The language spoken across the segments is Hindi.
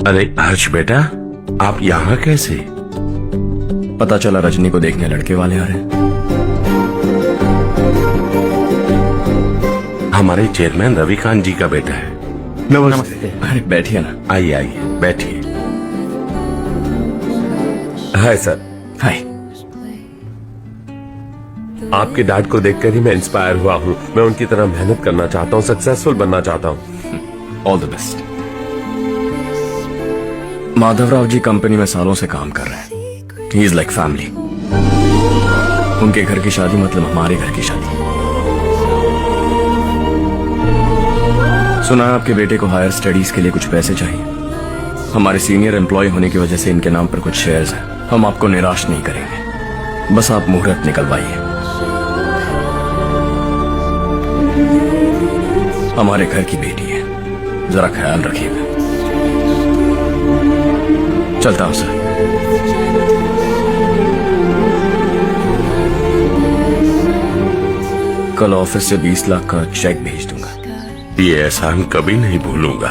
अरे हर्ष बेटा, आप यहाँ कैसे? पता चला रजनी को देखने लड़के वाले आ रहे हैं। हमारे चेयरमैन रविकांत जी का बेटा है। नमस्ते। अरे बैठिए ना। आइए आइए बैठिए। Hi sir. हाय। आपके डैड को देखकर ही मैं इंस्पायर हुआ हूँ। मैं उनकी तरह मेहनत करना चाहता हूँ, सक्सेसफुल बनना चाहता हूँ। All the best. Madhavrao ji company में सालों से काम कर रहे हैं। He is like family. उनके घर की शादी मतलब हमारे घर की शादी। सुना है आपके बेटे को हायर स्टडीज के लिए कुछ पैसे चाहिए। हमारे सीनियर एम्प्लॉय होने की वजह से इनके नाम पर कुछ शेयर्स हैं। हम आपको निराश नहीं करेंगे, बस आप मुहूर्त निकलवाइए। हमारे घर की बेटी है, जरा ख्याल रखिएगा। चलता हूं सर। कल ऑफिस से 20 लाख का चेक भेज दूंगा। ये एहसान कभी नहीं भूलूंगा।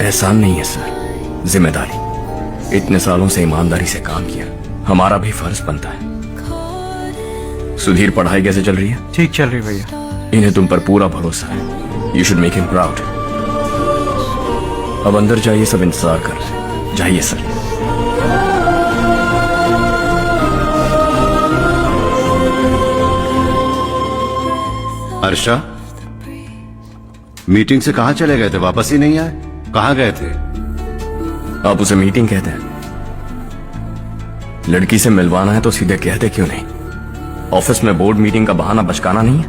एहसान नहीं है सर, जिम्मेदारी। इतने सालों से ईमानदारी से काम किया, हमारा भी फर्ज बनता है। सुधीर पढ़ाई कैसे चल रही है? ठीक चल रही भैया। इन्हें तुम पर पूरा भरोसा है। You should make him proud. अब अंदर जाइए, सब इंतजार कर रहे हैं। जाइए सर। हर्षा, मीटिंग से कहाँ चले गए थे? वापस ही नहीं आए? कहाँ गए थे? आप उसे मीटिंग कहते हैं? लड़की से मिलवाना है तो सीधे कहते क्यों नहीं? ऑफिस में बोर्ड मीटिंग का बहाना बचकाना नहीं है।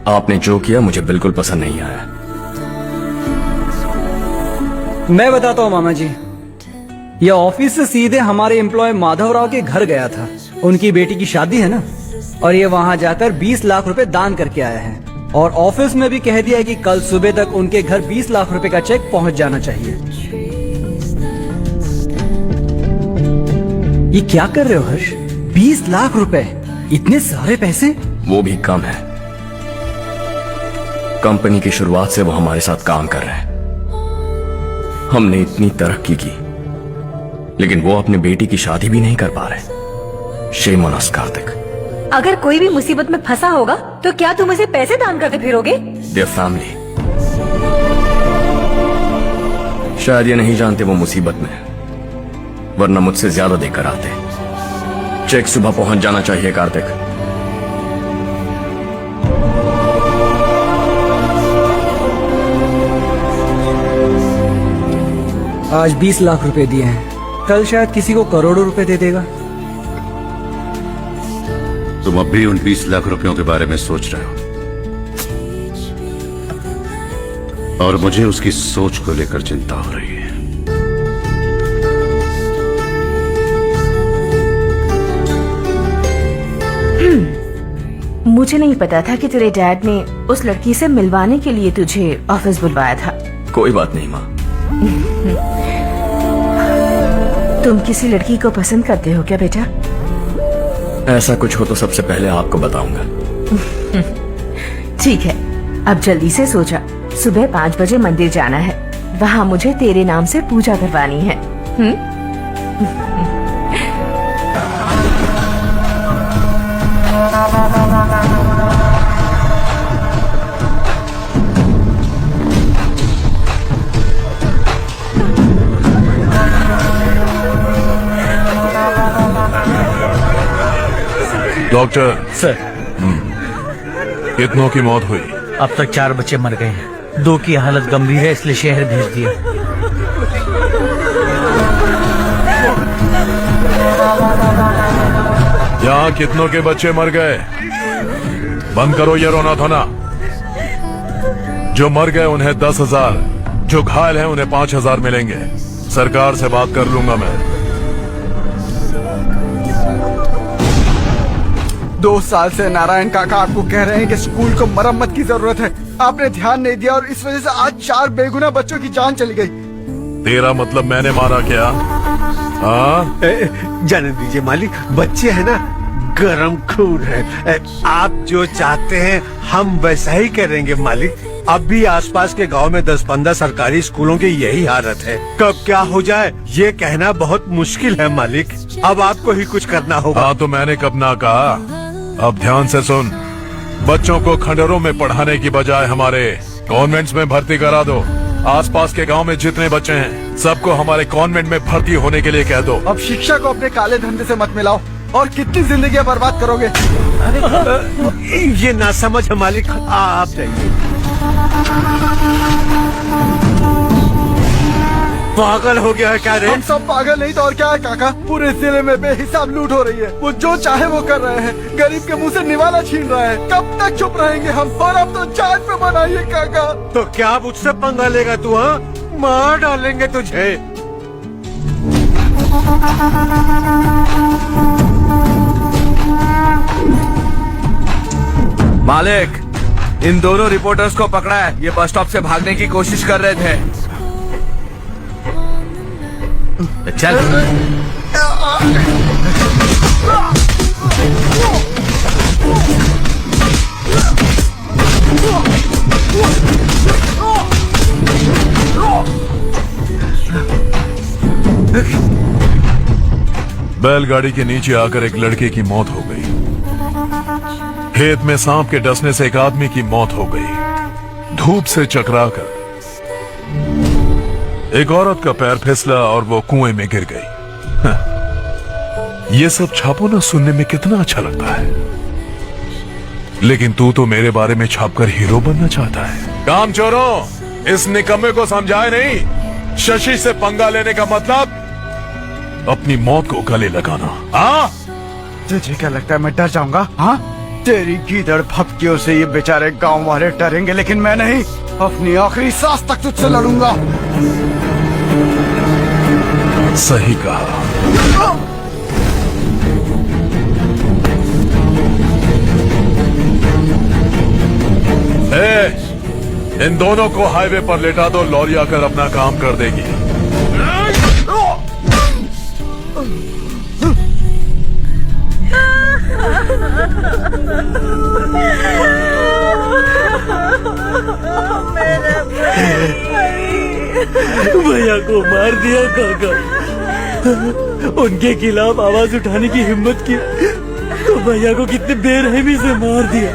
आपने जो किया मुझे बिल्कुल पसंद नहीं आया। मैं बताता हूँ मामा जी, यह ऑफिस से सीधे हमारे एम्प्लॉय माधवराव के घर गया था। उनकी बेटी की शादी है ना, और ये वहां जाकर 20 लाख रुपए दान करके आया है। और ऑफिस में भी कह दिया है कि कल सुबह तक उनके घर 20 लाख रुपए का चेक पहुंच जाना चाहिए। ये क्या कर रहे हो हर्ष? 20 लाख रुपए, इतने सारे पैसे? वो भी कम है। कंपनी की शुरुआत से वो हमारे साथ काम कर रहे हैं। हमने इतनी तरक्की की, लेकिन वो अपनी बेटी की शादी भी नहीं कर पा रहे। Shame on us Kartik. अगर कोई भी मुसीबत में फंसा होगा तो क्या तुम उसे पैसे दान करते फिरोगे? Their family. शायद ये नहीं जानते वो मुसीबत में है, वरना मुझसे ज्यादा देकर आते। चेक सुबह पहुंच जाना चाहिए कार्तिक। आज 20 लाख रुपए दिए हैं, कल शायद किसी को करोड़ों रुपए दे देगा। तुम अब भी उन 20 लाख रुपयों के बारे में सोच रहे हो, और मुझे उसकी सोच को लेकर चिंता हो रही है। मुझे नहीं पता था कि तेरे डैड ने उस लड़की से मिलवाने के लिए तुझे ऑफिस बुलवाया था। कोई बात नहीं माँ। तुम किसी लड़की को पसंद करते हो क्या बेटा? ऐसा कुछ हो तो सबसे पहले आपको बताऊंगा। ठीक है, अब जल्दी से सो जा। सुबह 5 बजे मंदिर जाना है, वहाँ मुझे तेरे नाम से पूजा करवानी है। डॉक्टर सर, कितनों की मौत हुई? अब तक 4 बच्चे मर गए हैं। 2 की हालत गंभीर है, इसलिए शहर भेज दिया। यहाँ कितनों के बच्चे मर गए? बंद करो ये रोना धोना। जो मर गए उन्हें 10,000, जो घायल हैं उन्हें 5,000 मिलेंगे। सरकार से बात कर लूंगा मैं। 2 साल से नारायण काका आपको कह रहे हैं कि स्कूल को मरम्मत की जरूरत है। आपने ध्यान नहीं दिया और इस वजह से आज 4 बेगुनाह बच्चों की जान चली गई। तेरा मतलब मैंने मारा क्या? हाँ, जाने दीजिए मालिक, बच्चे हैं ना, गरम खून है। आप जो चाहते हैं हम वैसा ही करेंगे मालिक। अब भी आसपास के गांव में 10-15 सरकारी स्कूलों की यही हालत है। कब क्या हो जाए ये कहना बहुत मुश्किल है मालिक। अब आपको ही कुछ करना होगा। हाँ तो मैंने कब ना कहा। अब ध्यान से सुन, बच्चों को खंडरों में पढ़ाने की बजाय हमारे कॉन्वेंट्स में भर्ती करा दो। आसपास के गांव में जितने बच्चे हैं सबको हमारे कॉन्वेंट में भर्ती होने के लिए कह दो। अब शिक्षा को अपने काले धंधे से मत मिलाओ। और कितनी जिंदगियां बर्बाद करोगे? ये ना समझ है मालिक। आप जाइए। पागल हो गया है क्या रे? हम सब पागल नहीं तो और क्या है काका। पूरे जिले में बेहिसाब लूट हो रही है। वो जो चाहे वो कर रहे हैं। गरीब के मुंह से निवाला छीन रहे हैं। कब तक चुप रहेंगे हम? और अब तो जान पे बनाइए काका। तो क्या मुझसे पंगा लेगा तू? हाँ, मार डालेंगे तुझे। मालिक, इन दोनों रिपोर्टर्स को पकड़ा है। ये बस स्टॉप से भागने की कोशिश कर रहे थे। चल। बैलगाड़ी के नीचे आकर एक लड़के की मौत हो गई। खेत में सांप के डसने से एक आदमी की मौत हो गई। धूप से चकराकर एक औरत का पैर फिसला और वो कुएं में गिर गई। ये सब छापो ना सुनने में कितना अच्छा लगता है, लेकिन तू तो मेरे बारे में छापकर हीरो बनना चाहता है। काम चोरों, इस निकम्मे को समझाए नहीं। शशि से पंगा लेने का मतलब अपनी मौत को गले लगाना। हाँ, तुझे क्या लगता है मैं डर जाऊंगा? हाँ, तेरी गीदड़ फपकियों से ये बेचारे गांव वाले डरेंगे, लेकिन मैं नहीं। अपनी आखिरी सांस तक तुझसे लड़ूंगा। सही कहा। इन दोनों को हाईवे पर लेटा दो। लॉरी आकर अपना काम कर देगी। भैया को मार दिया काका। उनके खिलाफ आवाज उठाने की हिम्मत की तो भैया को कितने बेरहमी से मार दिया।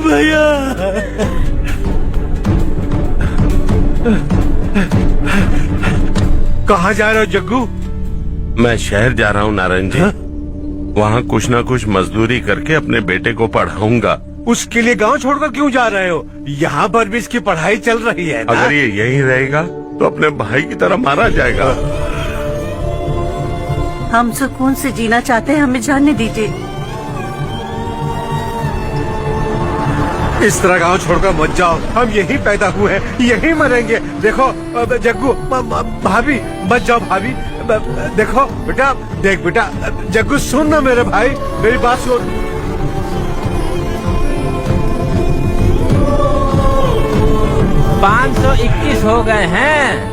भैया कहाँ जा रहे हो जग्गू? मैं शहर जा रहा हूँ नारायण जी। वहाँ कुछ ना कुछ मजदूरी करके अपने बेटे को पढ़ाऊंगा। उसके लिए गांव छोड़कर क्यों जा रहे हो? यहाँ पर भी इसकी पढ़ाई चल रही है ना? अगर ये यहीं रहेगा तो अपने भाई की तरह मारा जाएगा। हम सुकून से जीना चाहते हैं, हमें जाने दीजिए। इस तरह गांव छोड़कर मत जाओ। हम यहीं पैदा हुए हैं, यहीं मरेंगे। देखो जग्गू, भाभी मत जाओ। भाभी देखो बेटा, देख बेटा, जग्गू सुन ना मेरे भाई, मेरी बात सुन। 521 हो गए हैं।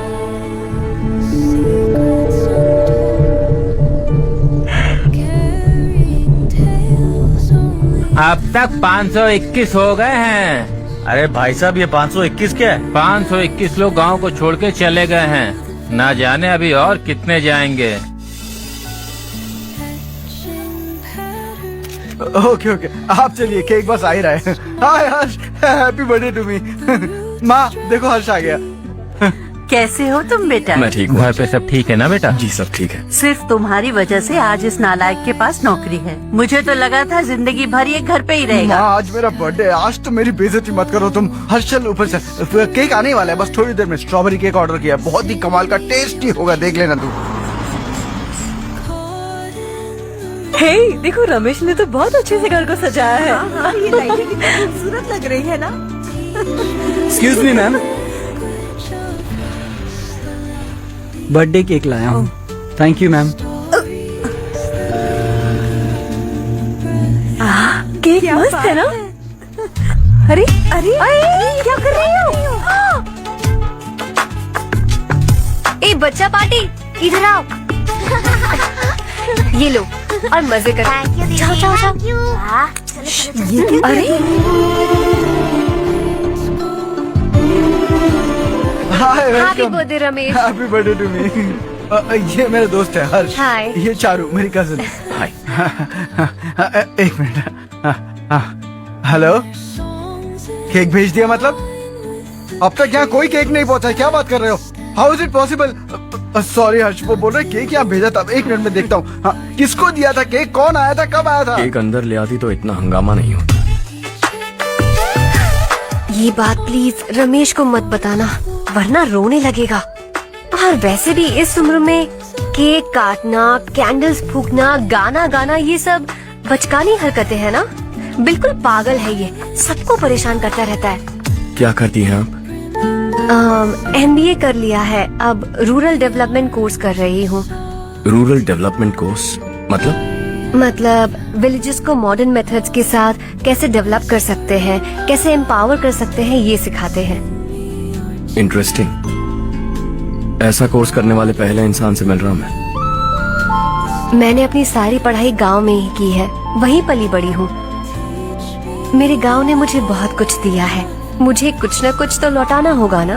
अब तक 521 हो गए हैं। अरे भाई साहब, ये 521 क्या है? 521 लोग गांव को छोड़ के चले गए हैं। ना जाने अभी और कितने जाएंगे। ओके ओके, आप चलिए, केक बस आ ही रहा है। हाय हर्ष, हैप्पी बर्थडे टू मी। माँ देखो, हर्ष आ गया। कैसे हो तुम बेटा? मैं ठीक हूँ। घर पे सब ठीक है ना बेटा? जी सब ठीक है। सिर्फ तुम्हारी वजह से आज इस नालायक के पास नौकरी है। मुझे तो लगा था जिंदगी भर ये घर पे ही रहेगा। माँ आज मेरा बर्थडे है, आज तो मेरी बेइज्जती मत करो तुम। हर्ष चल ऊपर चल, केक आने वाला है बस थोड़ी देर में। स्ट्रॉबेरी केक ऑर्डर किया, बहुत ही कमाल का, टेस्टी होगा, देख लेना तू। हे देखो, रमेश ने तो बहुत अच्छे से घर को सजाया है। हाँ, ये लाइटें कितनी खूबसूरत लग रही है ना। Excuse me ma'am, birthday cake लाया हूँ। Thank you ma'am. केक मस्त है ना? अरे अरे क्या कर रही हो? ए बच्चा पार्टी, इधर आओ। ये लो और मजे करो। जाओ जाओ जाओ। ये क्या? अरे hi happy birthday Ramesh. Happy birthday to me. ये मेरे दोस्त है हर्ष। हाय। ये चारू मेरी कजिन। हाय। एक मिनट। हेलो, केक भेज दिया मतलब? अब तक यहाँ कोई केक नहीं पहुँचा, क्या बात कर रहे हो? How is it possible? Sorry Harsh, वो बोल रहे केक यहाँ भेजा था। एक मिनट में देखता हूँ। हाँ, किसको दिया था केक? कौन आया था? कब आया था? केक अंदर ले आती तो इतना हंगामा नहीं होता। ये बात प्लीज रमेश को मत बताना, वरना रोने लगेगा। और वैसे भी इस उम्र में केक काटना, कैंडल्स फूकना, गाना गाना, ये सब बचकानी हरकतें हैं ना। बिल्कुल पागल है ये, सबको परेशान करता रहता है। क्या करती हैं आप? MBA कर लिया है, अब रूरल डेवलपमेंट कोर्स कर रही हूँ। रूरल डेवलपमेंट कोर्स मतलब विलेजेस को मॉडर्न मेथड्स के साथ कैसे डेवलप कर सकते हैं, कैसे एम्पावर कर सकते हैं, ये सिखाते हैं। इंटरेस्टिंग। ऐसा कोर्स करने वाले पहले इंसान से मिल रहा हूँ मैं। मैंने अपनी सारी पढ़ाई गांव में ही की है, वहीं पली बड़ी हूँ। मेरे गांव ने मुझे बहुत कुछ दिया है, मुझे कुछ न कुछ तो लौटाना होगा ना।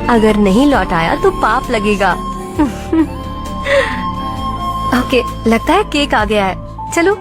अगर नहीं लौटाया तो पाप लगेगा। ओके, लगता है केक आ गया है, चलो